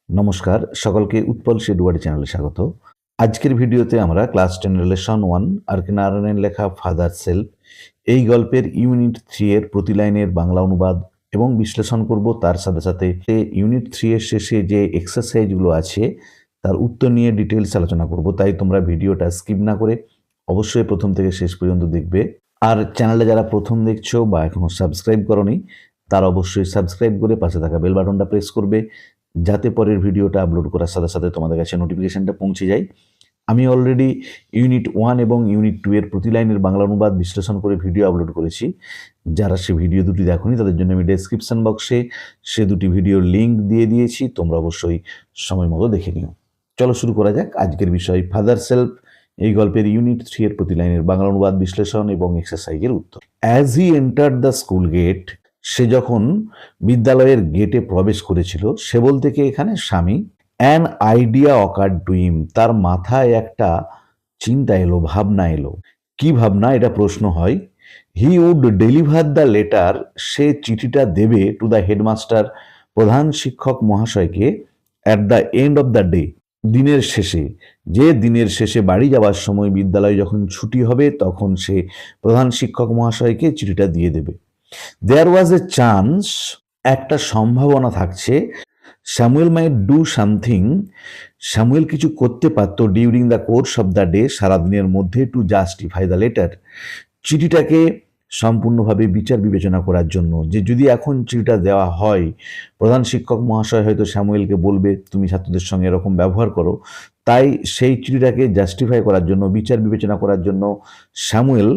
নমস্কার, সকলকে উৎপল শেডওয়ার্ড চ্যানেলে স্বাগত। আজকের ভিডিওতে আমরা ক্লাস 10 লেসন 1 আর.কে নারায়ণের লেখা ফাদার সেলফ এই গল্পের ইউনিট 3 এর প্রতি লাইনের বাংলা অনুবাদ এবং বিশ্লেষণ করব। তার সাথে সাথে ইউনিট 3 এর শেষে যে এক্সারসাইজগুলো আছে তার উত্তর নিয়ে ডিটেলস আলোচনা করব। তাই তোমরা ভিডিওটা স্কিপ না করে অবশ্যই প্রথম থেকে শেষ পর্যন্ত দেখবে। আর চ্যানেলে যারা প্রথম দেখছো বা এখনো সাবস্ক্রাইব করোনি তারা অবশ্যই সাবস্ক্রাইব করে পাশে থাকা বেল বাটনটা প্রেস করবে, যাতে পরের ভিডিওটা আপলোড করার সাথে সাথে তোমাদের কাছে নোটিফিকেশনটা পৌঁছে যায়। আমি অলরেডি ইউনিট 1 এবং ইউনিট 2 এর প্রতি লাইনের বাংলা অনুবাদ বিশ্লেষণ করে ভিডিও আপলোড করেছি। যারা সে ভিডিও দুটি দেখোনি তাদের জন্য আমি ডেসক্রিপশন বক্সে সে দুটি ভিডিওর লিঙ্ক দিয়ে দিয়েছি, তোমরা অবশ্যই সময় মতো দেখে নিও। চলো শুরু করা যাক আজকের বিষয় ফাদার সেলফ এই গল্পের ইউনিট 3 এর প্রতি লাইনের বাংলা অনুবাদ বিশ্লেষণ এবং এক্সারসাইজের উত্তর। As he entered the school gate, সে যখন বিদ্যালয়ের গেটে প্রবেশ করেছিল, সে বলতে কি এখানে স্বামী, অ্যান আইডিয়া অকার্ড টু হিম, তার মাথায় একটা চিন্তা এলো, ভাবনা এলো। কি ভাবনা, এটা প্রশ্ন হয়। He would deliver the letter, সে চিঠিটা দেবে টু দ্য হেডমাস্টার, প্রধান শিক্ষক মহাশয়কে, at the end of the day, দিনের শেষে। যে দিনের শেষে বাড়ি যাওয়ার সময় বিদ্যালয় যখন ছুটি হবে তখন সে প্রধান শিক্ষক মহাশয়কে চিঠিটা দিয়ে দেবে। দেয়ার ওয়াজ এ চান্স, একটা সম্ভাবনা থাকছে, Samuel might do something, Samuel কিছু করতে পারতো, during the course of the day, সারাদিনের মধ্যে, টু জাস্টিফাই দ্য লেটার, চিঠিটাকে সম্পূর্ণভাবে বিচার বিবেচনা করার জন্য। যে যদি এখন চিঠিটা দেওয়া হয়, প্রধান শিক্ষক মহাশয় হয়তো স্যামুয়েলকে বলবে তুমি ছাত্রদের সঙ্গে এরকম ব্যবহার করো, তাই সেই চিঠিটাকে জাস্টিফাই করার জন্য, বিচার বিবেচনা করার জন্য স্যামুয়েল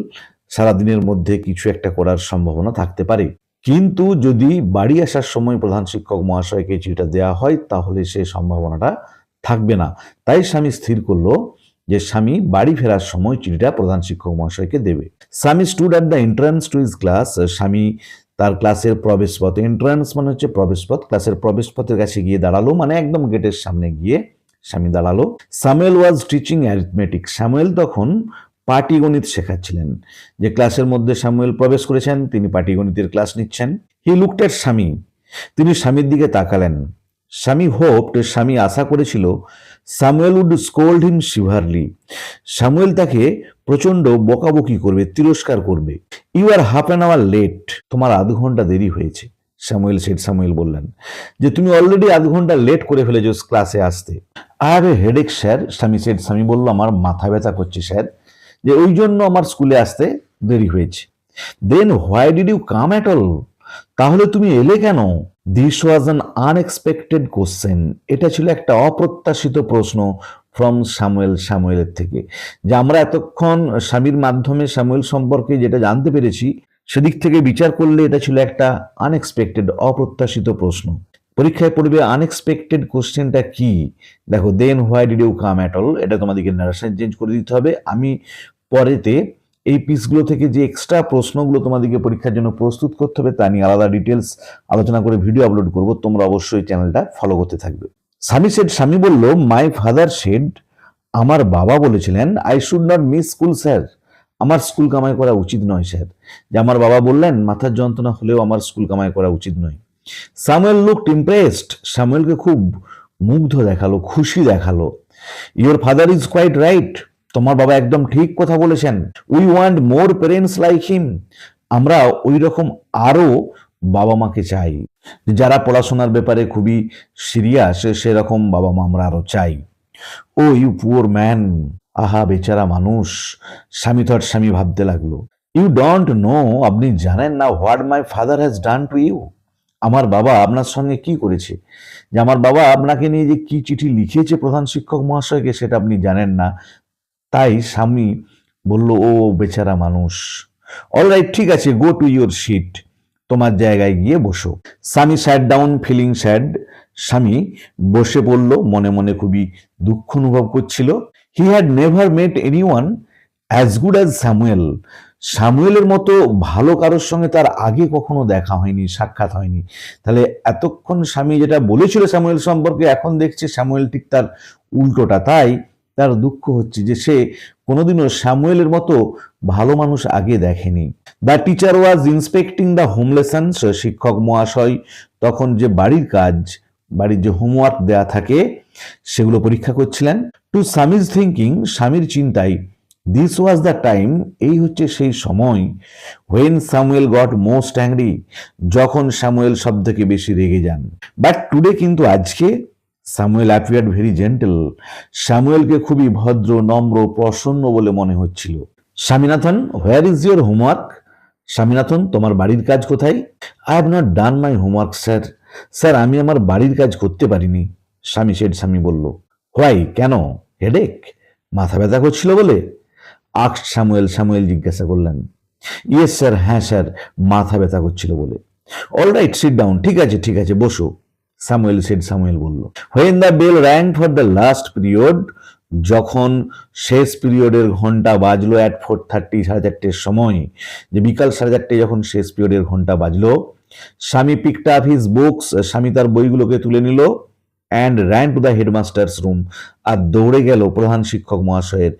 সারাদিনের মধ্যে কিছু একটা করার সম্ভাবনা থাকতে পারে। কিন্তু যদি বাড়ি আসার সময় প্রধান শিক্ষক মহাশয়কে চিঠিটা দেওয়া হয় তাহলে সে সম্ভাবনাটা থাকবে না। তাই স্বামী স্থির করলো যে স্বামী বাড়ি ফেরার সময় চিঠিটা প্রধান শিক্ষক মহাশয়কে দেবে। স্বামী stood at the entrance to his class, স্বামী তার ক্লাসের প্রবেশপথ, এন্ট্রান্স মানে হচ্ছে প্রবেশপথ, ক্লাসের প্রবেশপথের কাছে গিয়ে দাঁড়ালো, মানে একদম গেটের সামনে গিয়ে স্বামী দাঁড়ালো। Samuel was teaching arithmetic, Samuel তখন পাটিগণিত শেখাচ্ছিলেন। যে ক্লাসের মধ্যে স্যামুয়েল প্রবেশ করেছেন তিনি পাটিগণিতের ক্লাস নিচ্ছেন। হি লুকড এট স্বামী, তিনি স্বামীর দিকে তাকালেন। স্বামী হোপড, স্বামী আশা করেছিল, Samuel would scold him severely, Samuel তাকে প্রচন্ড বকাবকি করবে, তিরস্কার করবে। You are half an hour late, তোমার আধ ঘন্টা দেরি হয়েছে। স্যামুয়েল বললেন যে তুমি অলরেডি আধ ঘন্টা লেট করে ফেলেছো ক্লাসে আসতে। আর হেডেক স্যার, স্বামী বলল আমার মাথা ব্যথা করছে স্যার, যে ওই জন্য আমার স্কুলে আসতে দেরি হয়েছে। Then why did you come at all, তাহলে তুমি এলে কেন? This was an unexpected question, এটা ছিল একটা অপ্রত্যাশিত প্রশ্ন ফ্রম স্যামুয়েলের থেকে। যে আমরা এতক্ষণ স্বামীর মাধ্যমে স্যামুয়েল সম্পর্কে যেটা জানতে পেরেছি সেদিক থেকে বিচার করলে এটা ছিল একটা আনএক্সপেক্টেড, অপ্রত্যাশিত প্রশ্ন। পরীক্ষায় পড়বে আনএক্সপেক্টেড কোশ্চেনটা কি। দেখো, then why did you come at all, এটা তোমাদেরকে নারেশন চেঞ্জ করে দিতে হবে। আমি পরেতে এই পিসগুলো থেকে যে এক্সট্রা প্রশ্নগুলো তোমাদেরকে পরীক্ষার জন্য প্রস্তুত করতে হবে তা নিয়ে আলাদা ডিটেলস আলোচনা করে ভিডিও আপলোড করব, তোমরা অবশ্যই চ্যানেলটা ফলো করতে থাকবে। স্বামী বলল, মাই ফাদার সেড, আমার বাবা বলেছিলেন, I should not miss school sir, আমার স্কুল কামাই করা উচিত নয় স্যার। যে আমার বাবা বললেন মাথার যন্ত্রণা হলেও আমার স্কুল কামাই করা উচিত নয়। স্যামুয়েল লুকড ইমপ্রেসড, স্যামুয়েলকে খুব মুগ্ধ দেখালো, খুশি দেখালো। Your father is quite right, তোমার বাবা একদম ঠিক কথা বলেছেন। We want more parents like him, আমরা ওই রকম আরো বাবা মাকে চাই, যারা পড়াশোনার ব্যাপারে খুবই সিরিয়াস, সেরকম বাবা মা আমরা আরো চাই। ও ইউ পুয়ার ম্যান, আহা বেচারা মানুষ, স্বামী ভাবতে লাগলো। ইউ ডোন্ট নো, আপনি জানেন না, what my father has done to you, আমার বাবা আপনার সঙ্গে কি করেছে। যে আমার বাবা আপনাকে নিয়ে যে কি চিঠি লিখিয়েছে প্রধান শিক্ষক মহাশয়কে সেটা আপনি জানেন না। তাই স্বামী বলল, ও বেচারা মানুষ। অলরাইট, ঠিক আছে, গো টু ইউর সিট, তোমার জায়গায় গিয়ে বসো। স্বামী স্যাট ডাউন ফিলিং স্যাড, স্বামী বসে পড়ল, মনে মনে খুবই দুঃখ অনুভব করছিল। He had never met anyone as good as Samuel, স্যামুয়েলের মতো ভালো কারোর সঙ্গে তার আগে কখনো দেখা হয়নি, সাক্ষাৎ হয়নি। তাহলে এতক্ষণ স্বামী যেটা বলেছিল স্যামুয়েল সম্পর্কে, এখন দেখছে স্যামুয়েল ঠিক তার উল্টোটা। তাই তার দুঃখ হচ্ছে যে সে কোনোদিনও স্যামুয়েলের মতো ভালো মানুষ আগে দেখেনি। The teacher was inspecting the home lessons, শিক্ষক মহাশয় তখন যে বাড়ির কাজ বাড়ির যে হোমওয়ার্ক দেয়া থাকে সেগুলো পরীক্ষা করছিলেন। টু সামিজ থিঙ্কিং, স্বামীর চিন্তায়, দিস ওয়াজ দ্য টাইম, এই হচ্ছে সেই সময়, when Samuel goat most angry, যখন স্যামুয়েল সব থেকে বেশি রেগে যান। বাট টুডে, কিন্তু আজকে, স্যামুয়েল অ্যাপিয়ার্ড ভেরি জেন্টল, স্যামুয়েলকে খুবই ভদ্র, নম্র, প্রসন্ন বলে মনে হচ্ছিল। Swaminathan, where is your homework? Swaminathan, তোমার বাড়ির কাজ কোথায়? I have not done my homework sir. Sir, আমি আমার বাড়ির কাজ করতে পারিনি। স্বামী বলল। হোয়াই, কেন? হেডেক, মাথা ব্যথা করছিল বলে? আক্স স্যামুয়েল জিজ্ঞাসা করলেন। ইয়েস স্যার, হ্যাঁ স্যার, মাথা ব্যথা করছিল বলে। অলরাইট, সিট ডাউন, ঠিক আছে বসো, স্যামুয়েল বলল। When the bell rang for the last period, যখন শেষ পিরিয়ডের ঘন্টা বাজলো অ্যাট 4:30, 4:30 সময়, যে বিকাল 4:30 যখন শেষ পিরিয়ডের ঘন্টা বাজলো, স্বামী পিকড আপ হিজ বুকস, স্বামী তার বইগুলোকে তুলে নিল, and ran to the headmaster's room, আর দৌড়ে গেল প্রধান শিক্ষক মহাশয়ের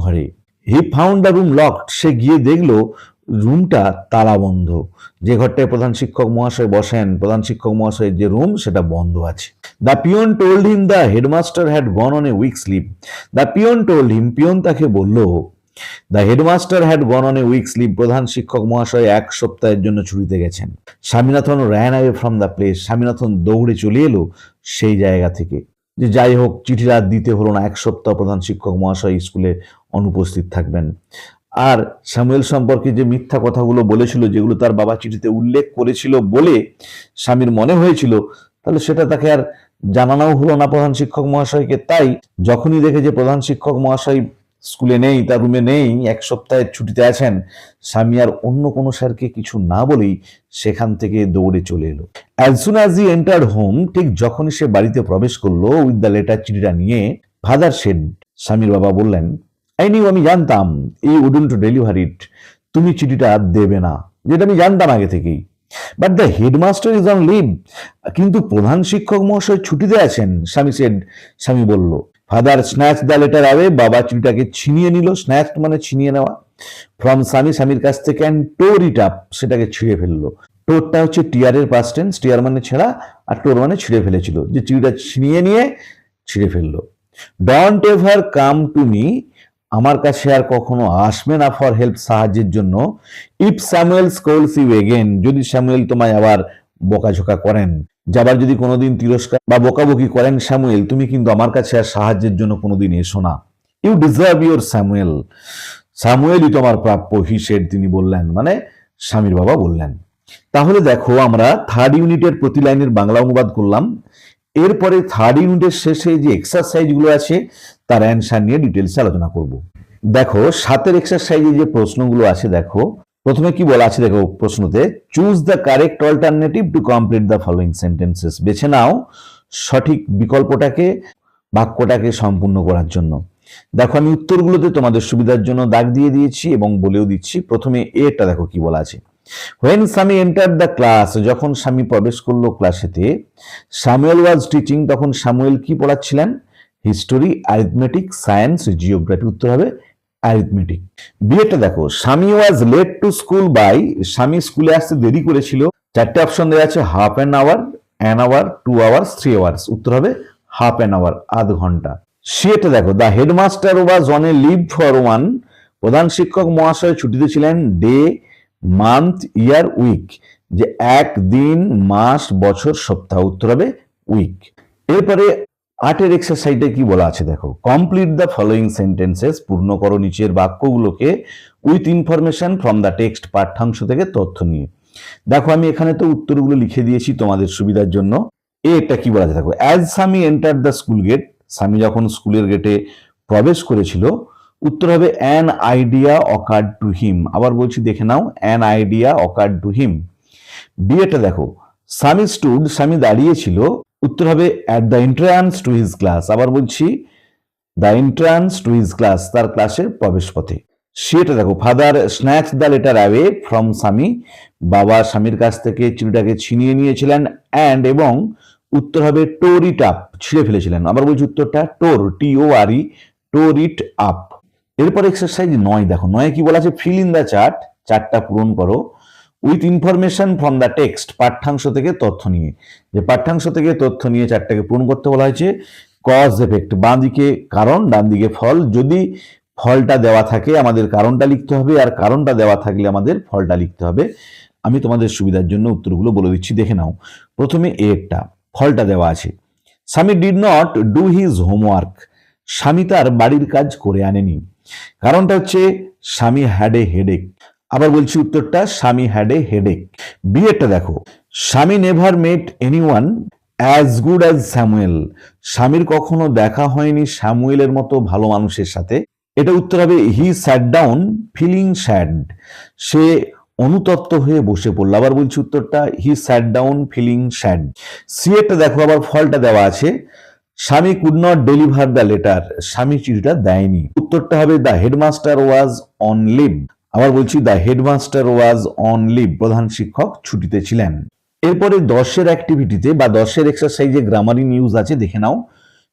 ঘরে। He found the room locked, সে গিয়ে দেখলো রুমটা তালা বন্ধ। যে ঘরটায় প্রধান শিক্ষক মহাশয় বসেন, প্রধান শিক্ষক মহাশয়ের যে রুম, সেটা বন্ধ আছে। The peon told him the headmaster had gone on a week slip. The peon told him, peon তাকে বলল, the headmaster had gone on a week slip, প্রধান শিক্ষক মহাশয় 1 সপ্তাহের জন্য ছুটিতে গেছেন। Swaminathan ran away from the place, Swaminathan দৌড়ে চলে এলো সেই জায়গা থেকে। যে যাই হোক, চিঠিটা দিতে হলো না, 1 সপ্তাহ প্রধান শিক্ষক মহাশয় স্কুলে অনুপস্থিত থাকবেন। আর স্যামুয়েল সম্পর্কে যে মিথ্যা কথাগুলো বলেছিল, যেগুলো তার বাবা চিঠিতে উল্লেখ করেছিল বলে স্বামীর মনে হয়েছিল, তাহলে সেটা তাকে আর জানানোও হলো না প্রধান শিক্ষক মহাশয়কে। তাই যখনই দেখে যে প্রধান শিক্ষক মহাশয় স্কুলে নেই, তার রুমে নেই, 1 সপ্তাহের ছুটিতে আছেন, স্বামী আর অন্য কোনো স্যারকে কিছু না বলেই সেখান থেকে দৌড়ে চলে এলো। As soon as he entered home, ঠিক যখনই সে বাড়িতে প্রবেশ করলো উইথ দ্য লেটার, চিঠিটা নিয়ে, ফাদার সেড, স্বামীর বাবা বললেন, আমি জানতাম এই উডন্ট ডেলিভার ইট, তুমি চিঠিটা দেবে না, যেটা আমি জানতাম আগে থেকেই। But the headmaster is on leave, কিন্তু প্রধান শিক্ষক মহাশয় ছুটিতে আছেন, স্বামী বলল। Father snatch the letter away, বাবা চিঠিটাকে ছিনিয়ে নিল, স্ন্যাচ মানে ছিনিয়ে নেওয়া, ফ্রম স্বামীর কাছ থেকে, অ্যান্ড টোর ইট আপ, সেটাকে ছিঁড়ে ফেললো। টোরটা হচ্ছে টিয়ারের পাস্ট টেন্স, টিয়ার মানে ছেঁড়া, আর টোর মানে ছিঁড়ে ফেলেছিল, যে চিঠিটা ছিনিয়ে নিয়ে ছিঁড়ে ফেললো। Don't ever come to me, আমার কাছে আর কখনো আসবে না, ফর হেল্প, সাহায্যের জন্য। If Samuel scolds you again, যদি স্যামুয়েল তোমায় আবার বকাঝোকা করেন, যাবার যদি কোনোদিন তিরস্কার বা বকাবকি করেন স্যামুয়েল, তুমি কিন্তু আমার কাছে আর সাহায্যের জন্য কোনোদিন এসো না। ইউ ডিজার্ভ ইউর স্যামুয়েলই তোমার প্রাপ্য, হি সেড, তিনি বললেন, মানে স্বামীর বাবা বললেন। তাহলে দেখো, আমরা 3rd ইউনিটের প্রতি লাইনের বাংলা অনুবাদ করলাম। এরপরে 3rd ইউনিটের শেষে যে এক্সারসাইজ গুলো আছে তার অ্যান্সার নিয়ে ডিটেলসে আলোচনা করব। দেখো 7 এক্সারসাইজে যে প্রশ্নগুলো আছে, দেখো প্রথমে কি বলা আছে, দেখো প্রশ্নতে, choose the correct alternative to complete the following sentences, বেছে নাও সঠিক বিকল্পটাকে, বাক্যটাকে সম্পূর্ণ করার জন্য। দেখো আমি উত্তরগুলোতে তোমাদের সুবিধার জন্য দাগ দিয়ে দিয়েছি এবং বলেও দিচ্ছি। প্রথমে এটা দেখো কি বলা আছে, হোয়েন স্বামী এন্টার দ্য ক্লাস, যখন স্বামী প্রবেশ করলো ক্লাসেতে, স্যামুয়েল ওয়াজ টিচিং, তখন স্যামুয়েল কি পড়াচ্ছিলেন? History, arithmetic, science, geography. উত্তর হবে অ্যারিথমেটিক। বিয়েটা দেখো, Swami was late to school by, Swami স্কুলে আসতে দেরি করেছিল। 4টে অপশন দেওয়া আছে, half an hour, 2 hours, 3 hours. উত্তর হবে হাফ অ্যান আওয়ার, আধ ঘন্টা। সেটা দেখো, the headmaster was on a leave for 1, প্রধান শিক্ষক মহাশয় ছুটিতে ছিলেন। ডে, মান্থ, ইয়ার, উইক, যে 1 দিন, মাস, বছর, সপ্তাহ। উত্তর হবে উইক। এরপরে 8 এক্সারসাইজে কি বলা আছে, দেখো কমপ্লিট দ্য ফলোইং সেন্টেন্সেস, পূর্ণ করো নিচের বাক্যগুলোকে, with information from the text, পাঠ্যাংশ থেকে তথ্য নিয়ে। দেখো আমি এখানে তো উত্তরগুলো লিখে দিয়েছি তোমাদের সুবিধার জন্য। এটা কি বলা আছে, দেখো, অ্যাজ স্বামী এন্টার দ্য স্কুল গেট, স্বামী যখন স্কুলের গেটে প্রবেশ করেছিল। উত্তর হবে an idea occurred to him, আবার বলছি দেখে নাও, an idea occurred to him. বিয়েটা দেখো, স্বামী স্টুড, স্বামী দাঁড়িয়েছিল। উত্তর হবে at the entrance to his class, আবার বলছি the entrance to his class, তার ক্লাসের প্রবেশ পথে। সেটা দেখো, father snatch the letter away from Swami, বাবা স্বামীর কাছ থেকে চিঠিটাকে ছিনিয়ে নিয়েছিলেন। অ্যান্ড, এবং। উত্তর হবে টোর ইট আপ, ছিঁড়ে ফেলেছিলেন। আবার বলছি উত্তরটা টোর, TORE, টোর ইট আপ। এরপর এক্সারসাইজ 9 দেখো, 9 কি বলা আছে, ফিল ইন দ্য চার্ট, চার্টটা পূরণ করো with information from the text, পাঠ্যাংশ থেকে তথ্য নিয়ে। যে পাঠ্যাংশ থেকে তথ্য নিয়ে চারটাকে পূরণ করতে বলা হয়েছে। কজ এফেক্ট, বাঁ দিকে কারণ ডান দিকে ফল। যদি ফলটা দেওয়া থাকে আমাদের কারণটা লিখতে হবে, আর কারণটা দেওয়া থাকলে আমাদের ফলটা লিখতে হবে। আমি তোমাদের সুবিধার জন্য উত্তরগুলো বলে দিচ্ছি, দেখে নাও। প্রথমে একটা ফলটা দেওয়া আছে, স্বামী did not do his homework, স্বামী তার বাড়ির কাজ করে আনেনি। কারণটা হচ্ছে স্বামী হ্যাড এ হেডেক। আবার বলছি উত্তরটা, স্বামী হ্যাড এ হেডেক। বিয়েরটা দেখো, স্বামী never met anyone as good as Samuel, স্বামীর কখনো দেখা হয়নি স্যামুয়েলের মতো ভালো মানুষের সাথে। এটা উত্তর হবে he sat down feeling sad, সে অনুতপ্ত হয়ে বসে পড়ল। আবার বলছি উত্তরটা, he sat down feeling sad. C একটা দেখো, আবার ফলটা দেওয়া আছে, স্বামী could not deliver the letter, স্বামী চিঠিটা দেয়নি। উত্তরটা হবে the headmaster was on leave. আবার বলছি the headmaster was on leave, প্রধান শিক্ষক ছুটিতে ছিলেন। এরপরে 10-এর অ্যাক্টিভিটিতে বা 10-এর এক্সারসাইজে গ্রামারি নিউজ আছে, দেখে নাও।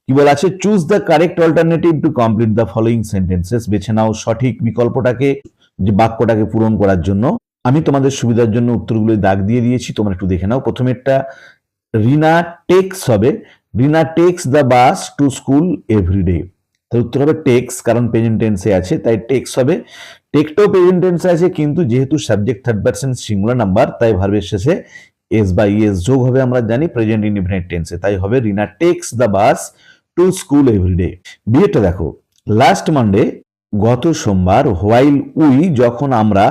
কি বলা আছে, choose the correct alternative to complete the following sentences, বেছে নাও সঠিক বিকল্পটাকে, যে বাক্যটাকে পূরণ করার জন্য। আমি তোমাদের সুবিধার জন্য উত্তরগুলো দাগ দিয়ে দিয়েছি, তোমরা একটু দেখে নাও। প্রথমেরটা রিনা টেক্স হবে, Rina takes the bus to school everyday. তার উত্তর হবে টেক্স, কারণ প্রেজেন্ট টেন্সে আছে তাই টেক্স হবে। টেকটাও প্রেজেন্ট টেন্সে আছে, কিন্তু যেহেতু subject third person singular number তাই ভার্বের শেষে এস বা ইএস যোগ হবে, আমরা জানি প্রেজেন্ট ইনডিফিনিট টেন্সে, তাই হবে Rina takes the bus to school everyday. বিয়েটা দেখো, লাস্ট মানডে, গত সোমবার, হোয়াইল উই, যখন আমরা।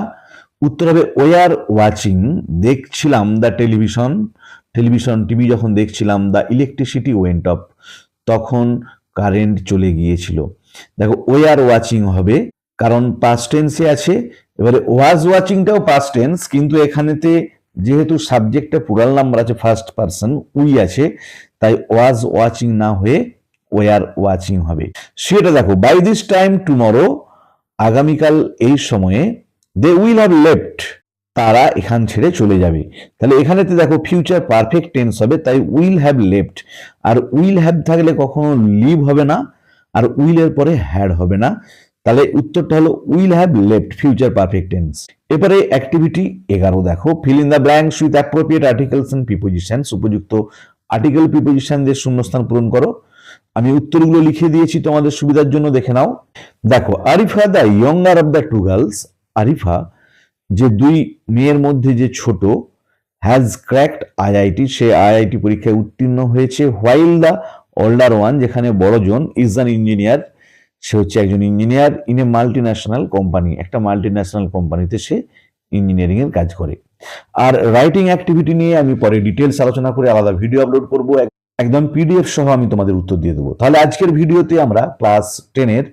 উত্তর হবে ওয়ার ওয়াচিং, দেখছিলাম দ্য টেলিভিশন, টিভি যখন দেখছিলাম, দ্য ইলেকট্রিসিটি ওয়েন্ট অফ, তখন কারেন্ট চলে গিয়েছিল। দেখো ওয়ার ওয়াচিং হবে, কারণ পাস্ট টেন্সে আছে। এবারে ওয়াজ ওয়াচিংটাও পাস্ট টেন্স, কিন্তু এখানেতে যেহেতু সাবজেক্টটা প্লুরাল নাম্বার আছে, ফার্স্ট পারসন উই আছে, তাই ওয়াজ ওয়াচিং না হয়ে ওয়ার ওয়াচিং হবে। সেটা দেখো, বাই দিস টাইম টুমরো, আগামীকাল এই সময়ে, দে উইল হ্যাভ লেফট, তারা এখান ছেড়ে চলে যাবে। তাহলে এখানেতে দেখো ফিউচার পারফেক্ট টেন্স হবে, তাই উইল হ্যাভ লেফট। আর উইল হ্যাভ থাকলে কখনো লিভ হবে না, আর উইলের পরে হ্যাড হবে না। তাহলে উত্তরটা হলো will have left, future perfect tense. এবারে অ্যাক্টিভিটি 11 দেখো, fill in the blanks with appropriate articles and prepositions, উপযুক্ত আর্টিকেল প্রিপোজিশন দিয়ে শূন্যস্থান পূরণ করো। আমি উত্তরগুলো লিখে দিয়েছি তোমাদের সুবিধার জন্য, দেখে নাও। দেখো, Arifa the younger of the two girls, Arifa যে দুই মেয়ের মধ্যে যে ছোট, হ্যাজ ক্র্যাকড আইআইটি, সে আইআইটি পরীক্ষায় উত্তীর্ণ হয়েছে। হোয়াইল দ্য ওল্ডার ওয়ান, যেখানে বড়জন, ইজ অ্যান ইঞ্জিনিয়ার, সে হচ্ছে একজন engineer. In a multi national company, একটা মাল্টি ন্যাশনাল কোম্পানিতে সে ইঞ্জিনিয়ারিং এর কাজ করে। আর রাইটিং অ্যাক্টিভিটি নিয়ে আমি পরে ডিটেলস আলোচনা করে আলাদা ভিডিও আপলোড করব, একদম পিডিএফ সহ আমি তোমাদের উত্তর দিয়ে দেবো। তাহলে আজকের ভিডিওতে আমরা ক্লাস 10-এর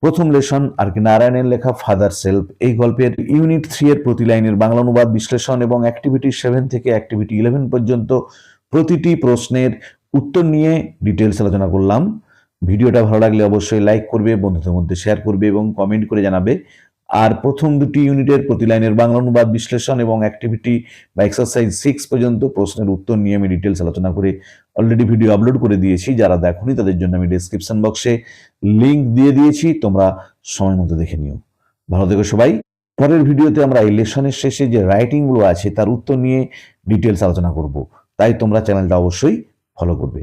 প্রথম লেসন আর কি নারায়ণের লেখা ফাদার সেলফ, এই গল্পের ইউনিট 3 এর প্রতি লাইনের বাংলা অনুবাদ বিশ্লেষণ এবং অ্যাক্টিভিটি 7 থেকে অ্যাক্টিভিটি 11 পর্যন্ত প্রতিটি প্রশ্নের উত্তর নিয়ে ডিটেলস আলোচনা করলাম। ভিডিওটা ভালো লাগলে অবশ্যই লাইক করবে, বন্ধুদের মধ্যে শেয়ার করবে এবং কমেন্ট করে জানাবে। আর প্রথম দুটি ইউনিটের প্রতি লাইনের বাংলা অনুবাদ বিশ্লেষণ এবং অ্যাক্টিভিটি বা এক্সারসাইজ 6 পর্যন্ত প্রশ্নের উত্তর নিয়ে আমি ডিটেলস আলোচনা করে অলরেডি ভিডিও আপলোড করে দিয়েছি। যারা দেখোনি তাদের জন্য আমি ডেসক্রিপশন বক্সে লিংক দিয়ে দিয়েছি, তোমরা সময় মতো দেখে নিও। ভালো থেকো সবাই। পরের ভিডিওতে আমরা এই লেসনের শেষে যে রাইটিংগুলো আছে তার উত্তর নিয়ে ডিটেলস আলোচনা করব, তাই তোমরা চ্যানেলটা অবশ্যই ফলো করবে।